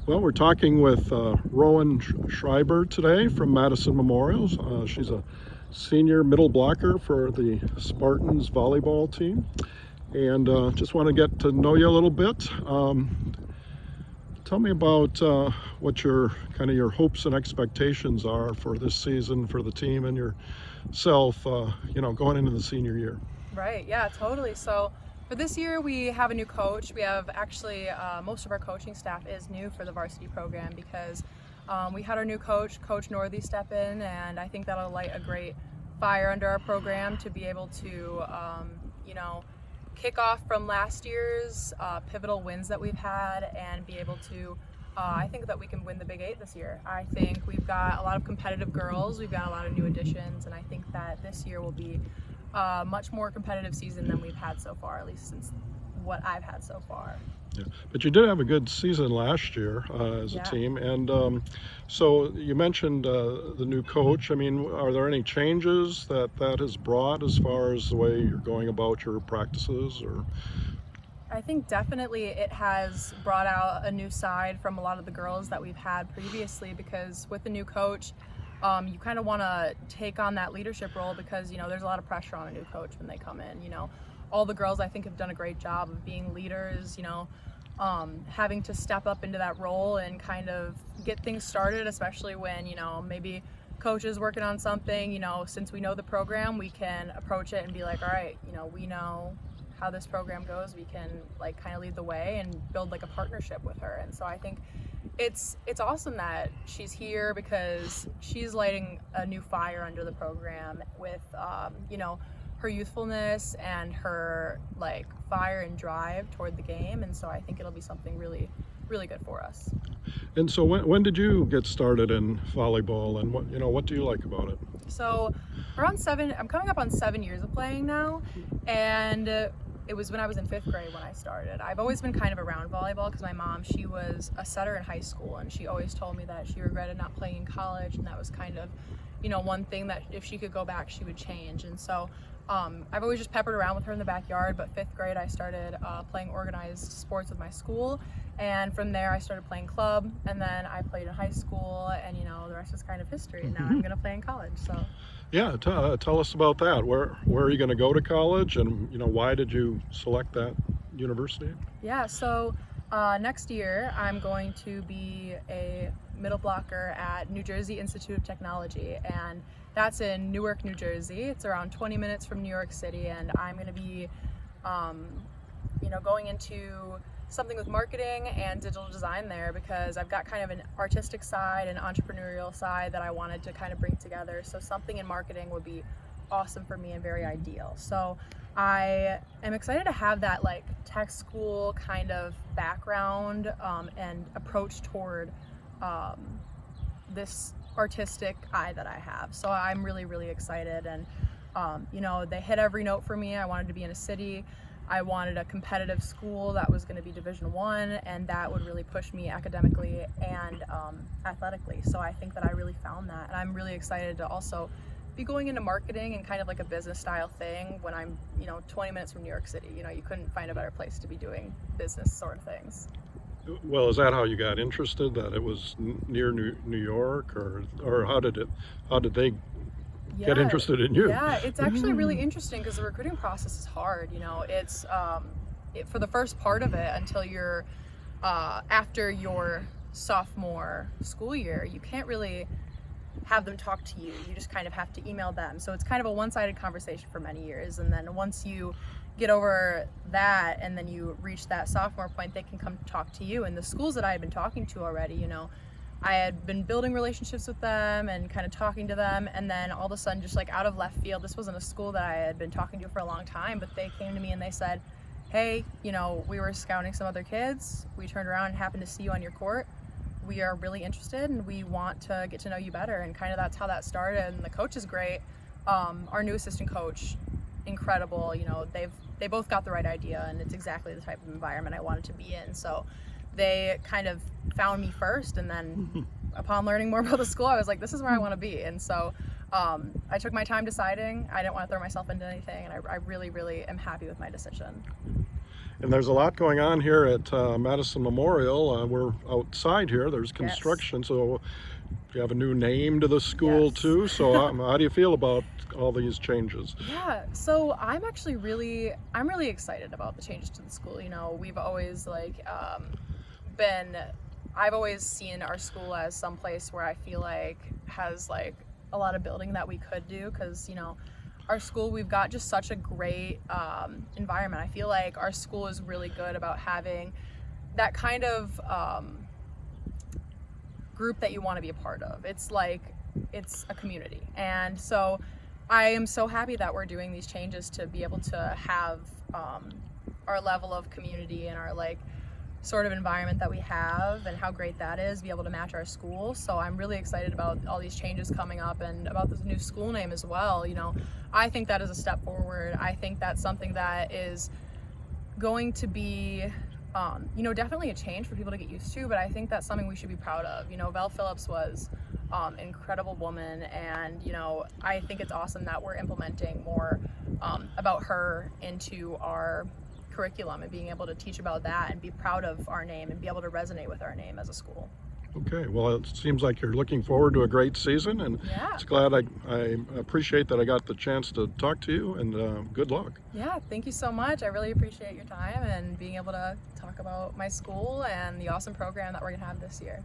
Well, we're talking with Rowan Schreiber today from Madison Memorial. She's a senior middle blocker for the Spartans volleyball team. And just want to get to know you a little bit. Tell me about what your hopes and expectations are for this season for the team and yourself, going into the senior year. Right, yeah, totally. So for this year, we have a new coach. We have actually most of our coaching staff is new for the varsity program because we had our new coach, Coach Northy, step in, and I think that'll light a great fire under our program to be able to, kick off from last year's pivotal wins that we've had and be able to. I think that we can win the Big Eight this year. I think we've got a lot of competitive girls, we've got a lot of new additions, and I think that this year will be a much more competitive season than we've had so far, at least since what I've had so far. Yeah. But you did have a good season last year as a team, and so you mentioned the new coach. I mean, are there any changes that has brought as far as the way you're going about your practices, or? I think definitely it has brought out a new side from a lot of the girls that we've had previously, because with the new coach, you kind of want to take on that leadership role because, there's a lot of pressure on a new coach when they come in. All the girls I think have done a great job of being leaders, having to step up into that role and kind of get things started, especially when, maybe coach is working on something, since we know the program, we can approach it and be like, all right, we know how this program goes, we can kind of lead the way and build a partnership with her. And so I think it's awesome that she's here because she's lighting a new fire under the program with her youthfulness and her fire and drive toward the game. And so I think it'll be something really, really good for us. And so when did you get started in volleyball, and what do you like about it? So I'm coming up on 7 years of playing now, and it was when I was in 5th grade when I started. I've always been kind of around volleyball because my mom, she was a setter in high school, and she always told me that she regretted not playing in college, and that was kind of, one thing that if she could go back, she would change. And so I've always just peppered around with her in the backyard, but 5th grade I started playing organized sports with my school, and from there I started playing club, and then I played in high school, and the rest is kind of history, and now I'm going to play in college. So yeah, tell us about that. Where are you going to go to college, and why did you select that university? Yeah, so next year I'm going to be a middle blocker at New Jersey Institute of Technology, and that's in Newark, New Jersey. It's around 20 minutes from New York City, and I'm going to be going into something with marketing and digital design there because I've got kind of an artistic side and entrepreneurial side that I wanted to kind of bring together. So something in marketing would be awesome for me and very ideal. So I am excited to have that tech school kind of background and approach toward this artistic eye that I have. So I'm really, really excited, and they hit every note for me. I wanted to be in a city. I wanted a competitive school that was going to be Division I, and that would really push me academically and athletically. So I think that I really found that, and I'm really excited to also be going into marketing and kind of a business style thing when I'm 20 minutes from New York City. You couldn't find a better place to be doing business sort of things. Well, is that how you got interested, that it was near New York, or how did they get interested in you? Yeah, it's actually really interesting because the recruiting process is hard. It's for the first part of it until you're after your sophomore school year, you can't really have them talk to you. You just kind of have to email them. So it's kind of a one-sided conversation for many years. And then once you get over that and then you reach that sophomore point, they can come talk to you. And the schools that I had been talking to already, I had been building relationships with them and kind of talking to them, and then all of a sudden, just out of left field, this wasn't a school that I had been talking to for a long time, but they came to me and they said, hey, we were scouting some other kids. We turned around and happened to see you on your court. We are really interested and we want to get to know you better. And kind of that's how that started. And the coach is great. Our new assistant coach, incredible. They both got the right idea, and it's exactly the type of environment I wanted to be in. So they kind of found me first, and then upon learning more about the school, I was like, this is where I want to be. And so I took my time deciding. I didn't want to throw myself into anything, and I really, really am happy with my decision. And there's a lot going on here at Madison Memorial. We're outside here. There's construction, so you have a new name to the school too. So how do you feel about all these changes? Yeah, so I'm actually I'm really excited about the changes to the school. You know, we've always I've always seen our school as some place where I feel like has like a lot of building that we could do, because you know, our school, we've got just such a great environment. I feel like our school is really good about having that kind of group that you want to be a part of. It's like, it's a community. And so I am so happy that we're doing these changes to be able to have our level of community and our like sort of environment that we have, and how great that is, be able to match our school. So I'm really excited about all these changes coming up, and about this new school name as well. You know, I think that is a step forward. I think that's something that is going to be you know, definitely a change for people to get used to, but I think that's something we should be proud of. You know, Val Phillips was an incredible woman, and you know, I think it's awesome that we're implementing more about her into our curriculum, and being able to teach about that and be proud of our name and be able to resonate with our name as a school. Okay, well, it seems like you're looking forward to a great season, and it's glad I appreciate that I got the chance to talk to you, and good luck. Yeah, thank you so much. I really appreciate your time and being able to talk about my school and the awesome program that we're gonna have this year.